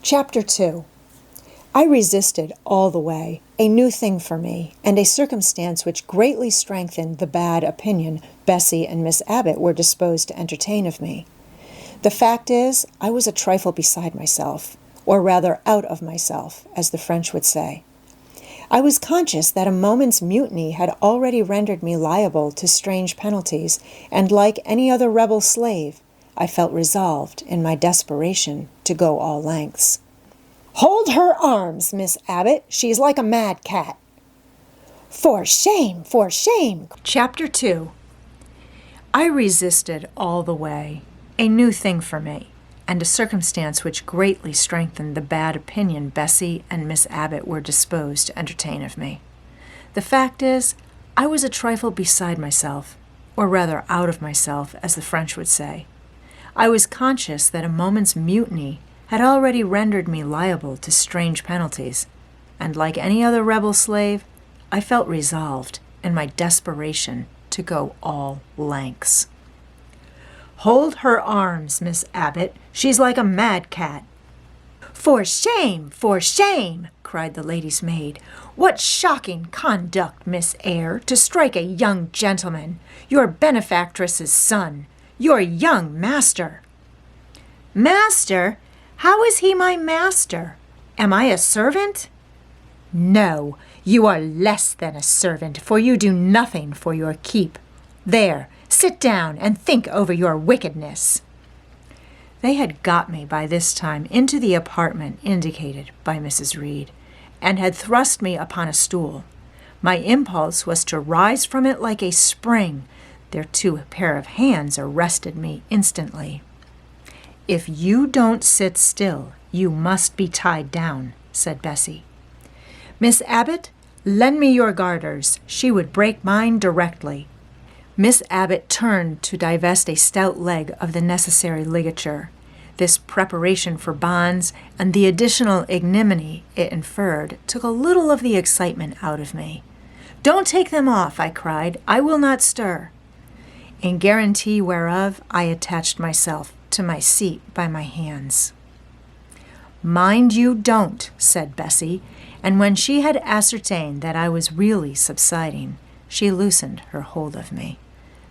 Chapter 2. I resisted all the way, a new thing for me, and a circumstance which greatly strengthened the bad opinion Bessie and Miss Abbott were disposed to entertain of me. The fact is, I was a trifle beside myself, or rather out of myself, as the French would say. I was conscious that a moment's mutiny had already rendered me liable to strange penalties, and like any other rebel slave, I felt resolved, in my desperation, to go all lengths. "Hold her arms, Miss Abbott. She's like a mad cat." "For shame! For shame!" Chapter 2. I resisted all the way, a new thing for me, and a circumstance which greatly strengthened the bad opinion Bessie and Miss Abbott were disposed to entertain of me. The fact is, I was a trifle beside myself, or rather out of myself, as the French would say. I was conscious that a moment's mutiny had already rendered me liable to strange penalties, and like any other rebel slave, I felt resolved, in my desperation, to go all lengths. "Hold her arms, Miss Abbott. She's like a mad cat." "For shame! For shame!" cried the lady's maid. "What shocking conduct, Miss Eyre, to strike a young gentleman, your benefactress's son, your young master." "Master? How is he my master? Am I a servant?" "No, you are less than a servant, for you do nothing for your keep. There, sit down and think over your wickedness." They had got me by this time into the apartment indicated by Mrs. Reed, and had thrust me upon a stool. My impulse was to rise from it like a spring. Their two pair of hands arrested me instantly. "If you don't sit still, you must be tied down," said Bessie. "Miss Abbott, lend me your garters. She would break mine directly." Miss Abbott turned to divest a stout leg of the necessary ligature. This preparation for bonds and the additional ignominy it inferred took a little of the excitement out of me. "Don't take them off," I cried. "I will not stir." In guarantee whereof I attached myself to my seat by my hands. "Mind you don't," said Bessie, and when she had ascertained that I was really subsiding, she loosened her hold of me.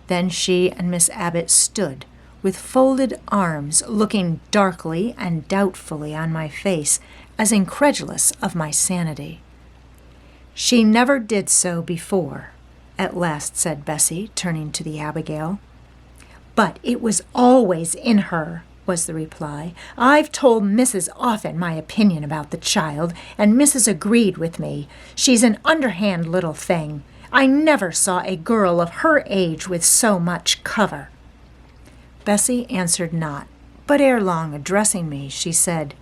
Then she and Miss Abbott stood, with folded arms, looking darkly and doubtfully on my face, as incredulous of my sanity. "She never did so before," at last said Bessie, turning to the Abigail. "But it was always in her," was the reply. "I've told Mrs. often my opinion about the child, and Mrs. agreed with me. She's an underhand little thing. I never saw a girl of her age with so much cover." Bessie answered not, but ere long, addressing me, she said,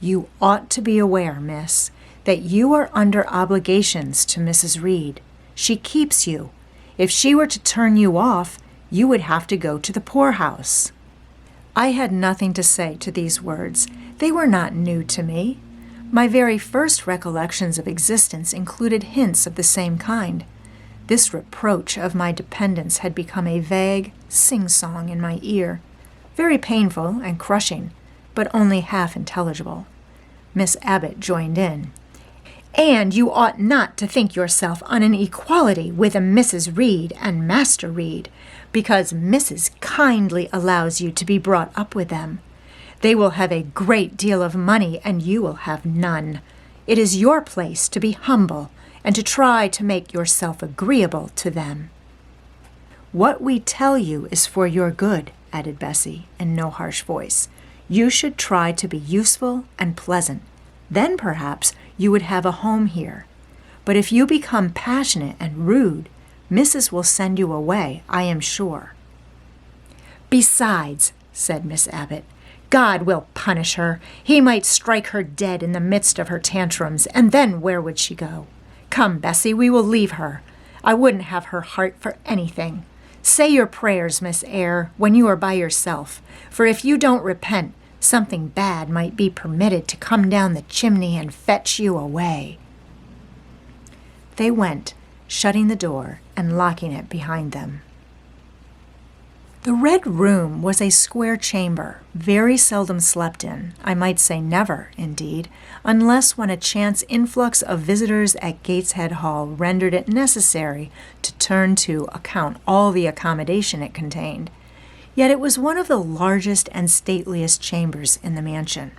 "You ought to be aware, miss, that you are under obligations to Mrs. Reed. She keeps you. If she were to turn you off, you would have to go to the poorhouse." I had nothing to say to these words. They were not new to me. My very first recollections of existence included hints of the same kind. This reproach of my dependence had become a vague sing-song in my ear, very painful and crushing, but only half intelligible. Miss Abbott joined in. "And you ought not to think yourself on an equality with a Mrs. Reed and Master Reed, because Mrs. kindly allows you to be brought up with them. They will have a great deal of money, and you will have none. It is your place to be humble, and to try to make yourself agreeable to them." "What we tell you is for your good," added Bessie, in no harsh voice. "You should try to be useful and pleasant. Then perhaps you would have a home here. But if you become passionate and rude, Mrs. will send you away, I am sure." "Besides," said Miss Abbott, "God will punish her. He might strike her dead in the midst of her tantrums, and then where would she go? Come, Bessie, we will leave her. I wouldn't have her heart for anything. Say your prayers, Miss Eyre, when you are by yourself, for if you don't repent, something bad might be permitted to come down the chimney and fetch you away." They went, shutting the door and locking it behind them. The Red Room was a square chamber, very seldom slept in, I might say never, indeed, unless when a chance influx of visitors at Gateshead Hall rendered it necessary to turn to account all the accommodation it contained. Yet it was one of the largest and stateliest chambers in the mansion.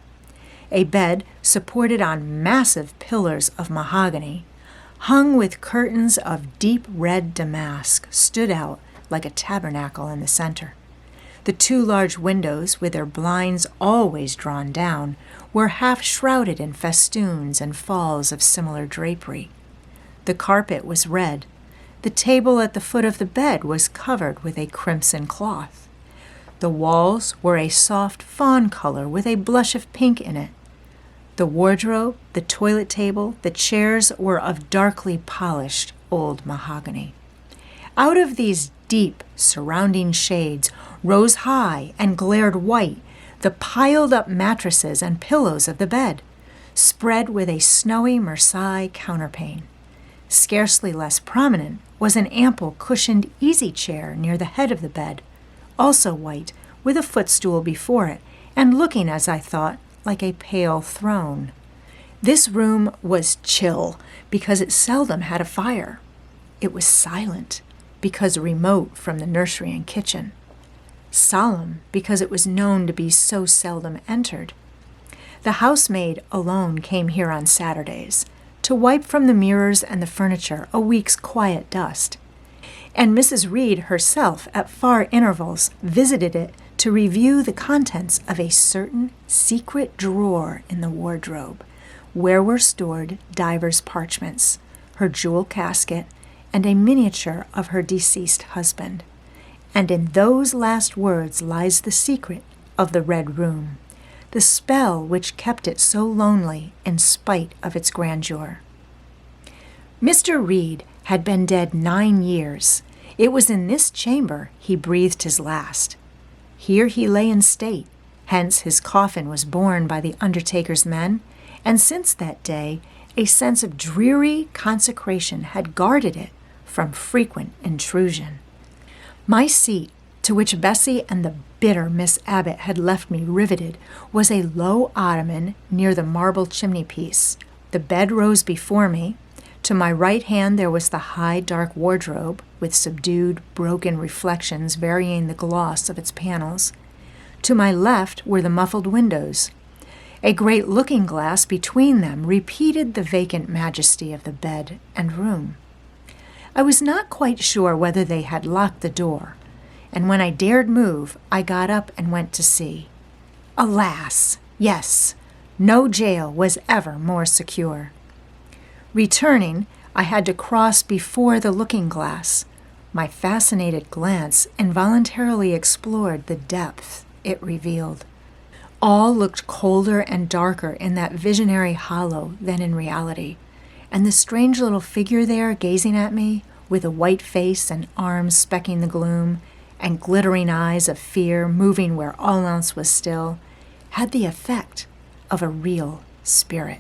A bed supported on massive pillars of mahogany, hung with curtains of deep red damask, stood out like a tabernacle in the center. The two large windows, with their blinds always drawn down, were half shrouded in festoons and falls of similar drapery. The carpet was red. The table at the foot of the bed was covered with a crimson cloth. The walls were a soft fawn color with a blush of pink in it. The wardrobe, the toilet table, the chairs were of darkly polished old mahogany. Out of these deep surrounding shades rose high and glared white the piled-up mattresses and pillows of the bed, spread with a snowy Marseille counterpane. Scarcely less prominent was an ample cushioned easy chair near the head of the bed, also white, with a footstool before it, and looking, as I thought, like a pale throne. This room was chill because it seldom had a fire. It was silent because remote from the nursery and kitchen. Solemn because it was known to be so seldom entered. The housemaid alone came here on Saturdays to wipe from the mirrors and the furniture a week's quiet dust. And Mrs. Reed herself, at far intervals, visited it to review the contents of a certain secret drawer in the wardrobe, where were stored divers parchments, her jewel casket, and a miniature of her deceased husband. And in those last words lies the secret of the Red Room, the spell which kept it so lonely in spite of its grandeur. Mr. Reed had been dead 9 years. It was in this chamber he breathed his last. Here he lay in state, hence his coffin was borne by the undertaker's men, and since that day a sense of dreary consecration had guarded it from frequent intrusion. My seat, to which Bessie and the bitter Miss Abbott had left me riveted, was a low ottoman near the marble chimney-piece. The bed rose before me. To my right hand there was the high, dark wardrobe, with subdued, broken reflections varying the gloss of its panels. To my left were the muffled windows. A great looking-glass between them repeated the vacant majesty of the bed and room. I was not quite sure whether they had locked the door, and when I dared move, I got up and went to see. Alas, yes, no jail was ever more secure. Returning, I had to cross before the looking-glass. My fascinated glance involuntarily explored the depth it revealed. All looked colder and darker in that visionary hollow than in reality, and the strange little figure there gazing at me, with a white face and arms specking the gloom, and glittering eyes of fear moving where all else was still, had the effect of a real spirit.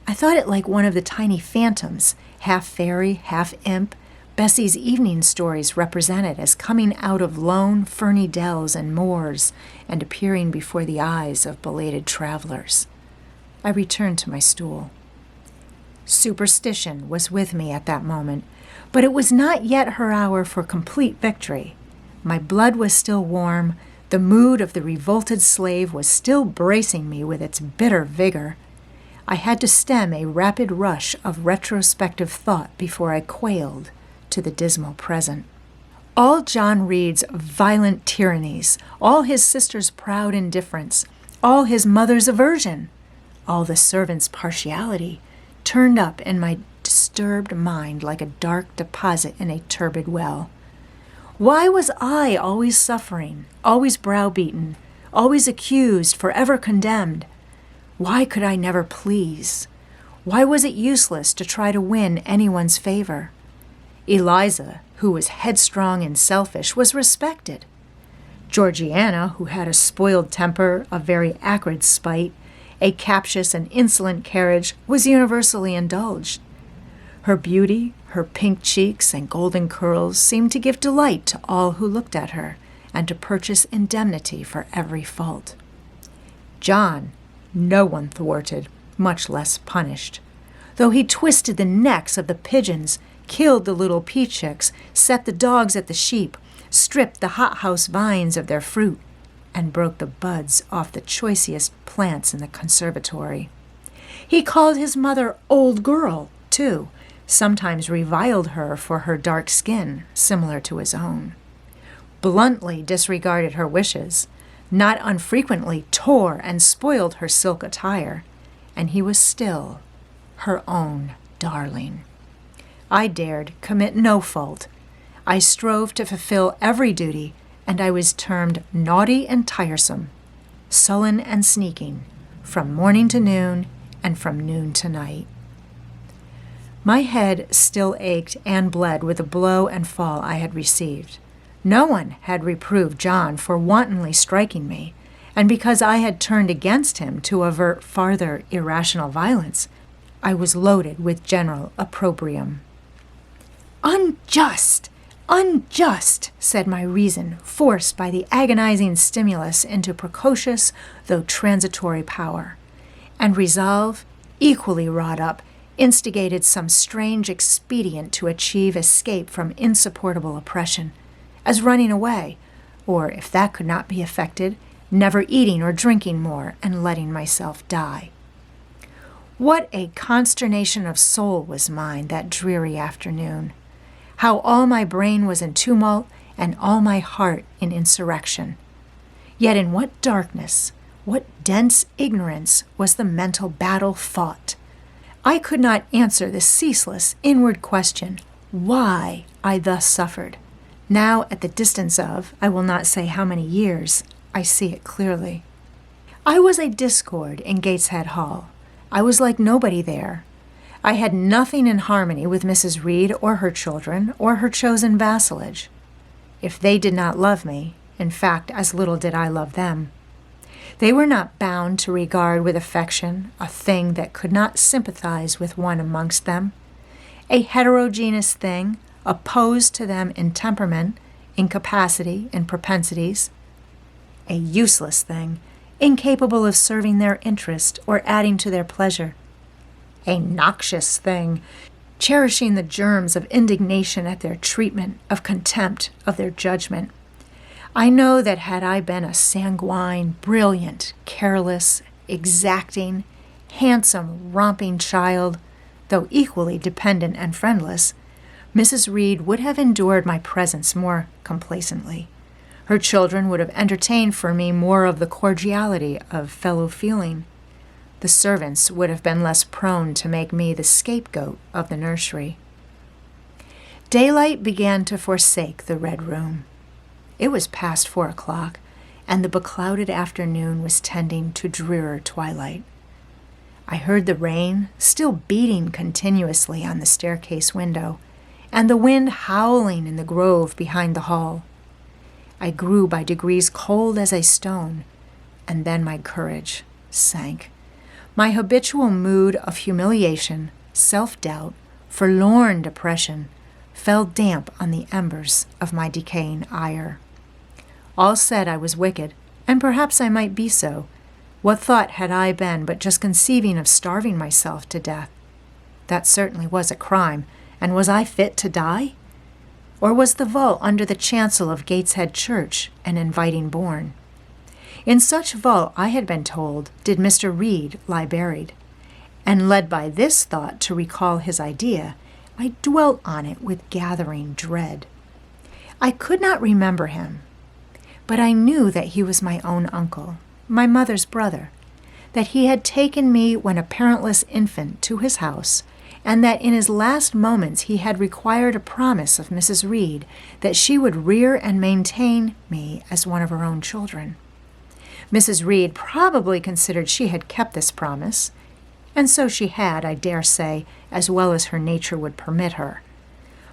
I thought it like one of the tiny phantoms, half fairy, half imp, Bessie's evening stories represented as coming out of lone, ferny dells and moors and appearing before the eyes of belated travelers. I returned to my stool. Superstition was with me at that moment, but it was not yet her hour for complete victory. My blood was still warm, the mood of the revolted slave was still bracing me with its bitter vigor. I had to stem a rapid rush of retrospective thought before I quailed to the dismal present. All John Reed's violent tyrannies, all his sister's proud indifference, all his mother's aversion, all the servants' partiality, turned up in my disturbed mind like a dark deposit in a turbid well. Why was I always suffering, always browbeaten, always accused, forever condemned? Why could I never please? Why was it useless to try to win anyone's favor? Eliza, who was headstrong and selfish, was respected. Georgiana, who had a spoiled temper, a very acrid spite, a captious and insolent carriage, was universally indulged. Her beauty, her pink cheeks and golden curls seemed to give delight to all who looked at her, and to purchase indemnity for every fault. John, no one thwarted, much less punished. Though he twisted the necks of the pigeons, killed the little pea chicks, set the dogs at the sheep, stripped the hothouse vines of their fruit, and broke the buds off the choicest plants in the conservatory. He called his mother old girl, too, sometimes reviled her for her dark skin, similar to his own, bluntly disregarded her wishes, not unfrequently tore and spoiled her silk attire, and he was still her own darling. I dared commit no fault. I strove to fulfill every duty, and I was termed naughty and tiresome, sullen and sneaking, from morning to noon and from noon to night. My head still ached and bled with the blow and fall I had received. No one had reproved John for wantonly striking me, and because I had turned against him to avert farther irrational violence, I was loaded with general opprobrium. "Unjust! Unjust!" said my reason, forced by the agonizing stimulus into precocious though transitory power, and resolve, equally wrought up, instigated some strange expedient to achieve escape from insupportable oppression, as running away, or, if that could not be effected, never eating or drinking more and letting myself die. What a consternation of soul was mine that dreary afternoon! How all my brain was in tumult and all my heart in insurrection! Yet in what darkness, what dense ignorance was the mental battle fought! I could not answer the ceaseless inward question, why I thus suffered. Now, at the distance of, I will not say how many years, I see it clearly. I was a discord in Gateshead Hall. I was like nobody there. I had nothing in harmony with Mrs. Reed or her children or her chosen vassalage. If they did not love me, in fact, as little did I love them. They were not bound to regard with affection a thing that could not sympathize with one amongst them, a heterogeneous thing, opposed to them in temperament, in capacity, in propensities, a useless thing, incapable of serving their interest or adding to their pleasure, a noxious thing, cherishing the germs of indignation at their treatment, of contempt, of their judgment. I know that had I been a sanguine, brilliant, careless, exacting, handsome, romping child, though equally dependent and friendless, Mrs. Reed would have endured my presence more complacently. Her children would have entertained for me more of the cordiality of fellow-feeling. The servants would have been less prone to make me the scapegoat of the nursery. Daylight began to forsake the Red Room. It was past 4 o'clock, and the beclouded afternoon was tending to drearer twilight. I heard the rain still beating continuously on the staircase window, and the wind howling in the grove behind the hall. I grew by degrees cold as a stone, and then my courage sank. My habitual mood of humiliation, self-doubt, forlorn depression fell damp on the embers of my decaying ire. All said I was wicked, and perhaps I might be so. What thought had I been but just conceiving of starving myself to death? That certainly was a crime, and was I fit to die? Or was the vault under the chancel of Gateshead Church an inviting bourne? In such vault, I had been told, did Mr. Reed lie buried, and led by this thought to recall his idea, I dwelt on it with gathering dread. I could not remember him, but I knew that he was my own uncle, my mother's brother, that he had taken me when a parentless infant to his house, and that in his last moments he had required a promise of Mrs. Reed that she would rear and maintain me as one of her own children. Mrs. Reed probably considered she had kept this promise, and so she had, I dare say, as well as her nature would permit her.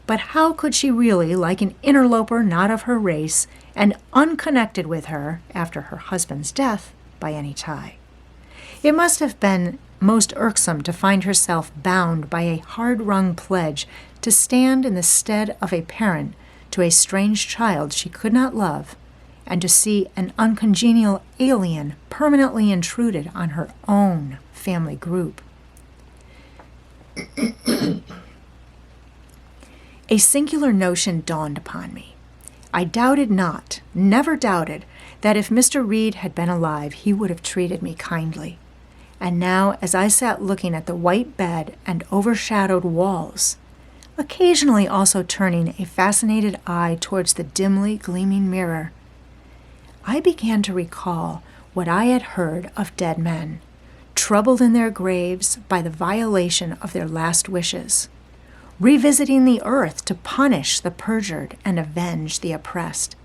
But how could she really, like an interloper not of her race, and unconnected with her, after her husband's death, by any tie? It must have been most irksome to find herself bound by a hard-wrung pledge to stand in the stead of a parent to a strange child she could not love, and to see an uncongenial alien permanently intruded on her own family group. A singular notion dawned upon me. I doubted not, never doubted, that if Mr. Reed had been alive, he would have treated me kindly. And now, as I sat looking at the white bed and overshadowed walls, occasionally also turning a fascinated eye towards the dimly gleaming mirror, I began to recall what I had heard of dead men, troubled in their graves by the violation of their last wishes, revisiting the earth to punish the perjured and avenge the oppressed.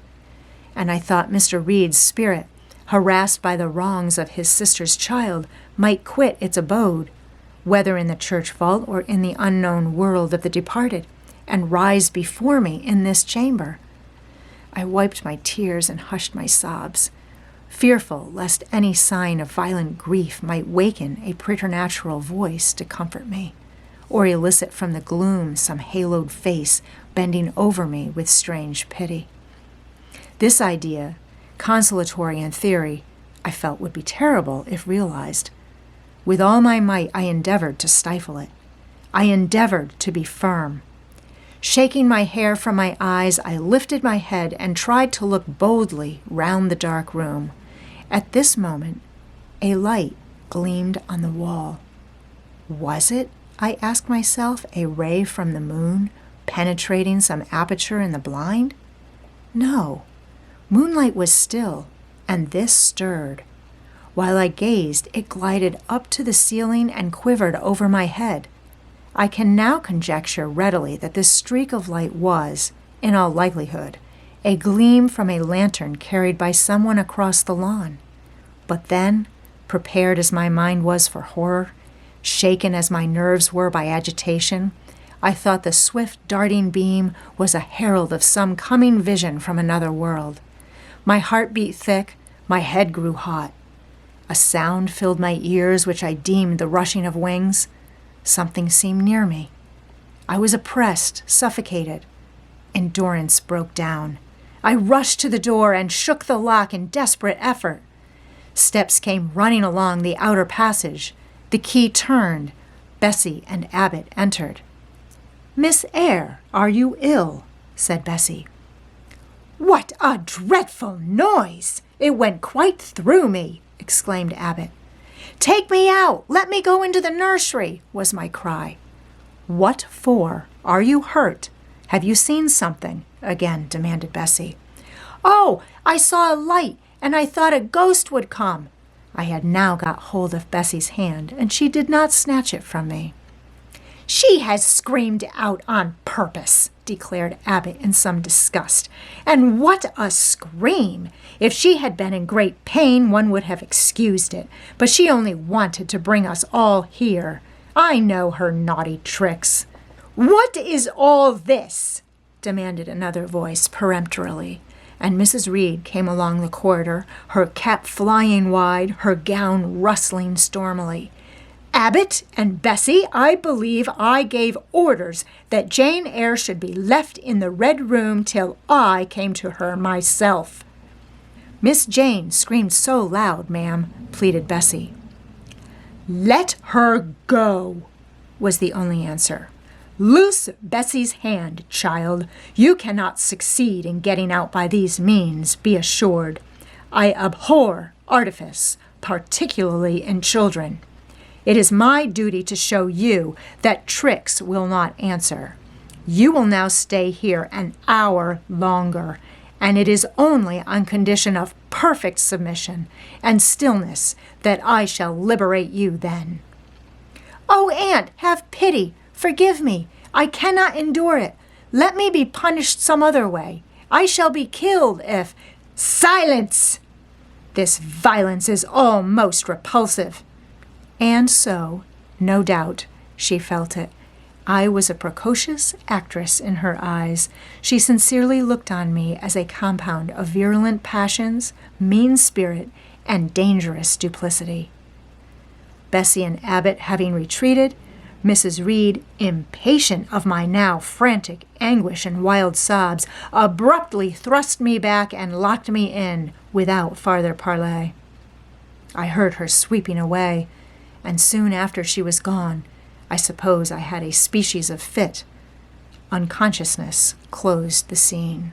And I thought Mr. Reed's spirit, harassed by the wrongs of his sister's child, might quit its abode, whether in the church vault or in the unknown world of the departed, and rise before me in this chamber. I wiped my tears and hushed my sobs, fearful lest any sign of violent grief might waken a preternatural voice to comfort me, or elicit from the gloom some haloed face bending over me with strange pity. This idea, consolatory in theory, I felt would be terrible if realized. With all my might, I endeavored to stifle it. I endeavored to be firm. Shaking my hair from my eyes, I lifted my head and tried to look boldly round the dark room. At this moment, a light gleamed on the wall. Was it, I asked myself, a ray from the moon penetrating some aperture in the blind? No. Moonlight was still, and this stirred. While I gazed, it glided up to the ceiling and quivered over my head. I can now conjecture readily that this streak of light was, in all likelihood, a gleam from a lantern carried by someone across the lawn. But then, prepared as my mind was for horror, shaken as my nerves were by agitation, I thought the swift darting beam was a herald of some coming vision from another world. My heart beat thick, my head grew hot. A sound filled my ears which I deemed the rushing of wings. Something seemed near me. I was oppressed, suffocated. Endurance broke down. I rushed to the door and shook the lock in desperate effort. Steps came running along the outer passage. The key turned. Bessie and Abbott entered. "Miss Eyre, are you ill?" said Bessie. "What a dreadful noise! It went quite through me," exclaimed Abbott. "Take me out! Let me go into the nursery!" was my cry. "What for? Are you hurt? Have you seen something?" again demanded Bessie. "Oh, I saw a light, and I thought a ghost would come." I had now got hold of Bessie's hand, and she did not snatch it from me. "She has screamed out on purpose," declared Abbott in some disgust. "And what a scream! If she had been in great pain, one would have excused it, but she only wanted to bring us all here. I know her naughty tricks." "What is all this?" demanded another voice peremptorily, and Mrs. Reed came along the corridor, her cap flying wide, her gown rustling stormily. "Abbott and Bessie, I believe I gave orders that Jane Eyre should be left in the Red Room till I came to her myself." "Miss Jane screamed so loud, ma'am," pleaded Bessie. "Let her go," was the only answer. "Loose Bessie's hand, child. You cannot succeed in getting out by these means, be assured. I abhor artifice, particularly in children. It is my duty to show you that tricks will not answer. You will now stay here an hour longer, and it is only on condition of perfect submission and stillness that I shall liberate you then." "Oh, Aunt, have pity. Forgive me. I cannot endure it. Let me be punished some other way. I shall be killed if—" "Silence! This violence is all most repulsive." And so, no doubt, she felt it. I was a precocious actress in her eyes. She sincerely looked on me as a compound of virulent passions, mean spirit, and dangerous duplicity. Bessie and Abbott having retreated, Mrs. Reed, impatient of my now frantic anguish and wild sobs, abruptly thrust me back and locked me in without farther parley. I heard her sweeping away, and soon after she was gone, I suppose I had a species of fit. Unconsciousness closed the scene.